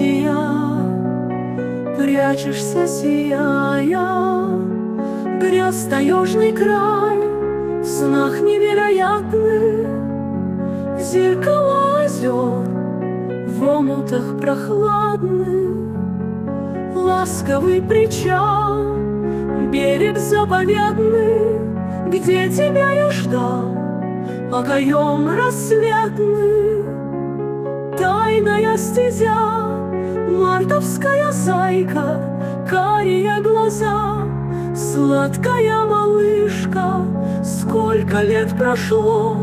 забытия прячешься, сияя, грез таежный край в снах невероятных, зеркала озер в омутах прохладных, ласковый причал, берег заповедный, где тебя я ждал, окоем рассветный. Тайная стезя, мартовская зайка, карие глаза, сладкая малышка. Сколько лет прошло,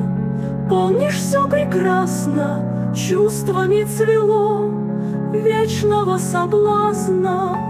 помнишь, все прекрасно, чувствами цвело вечного соблазна.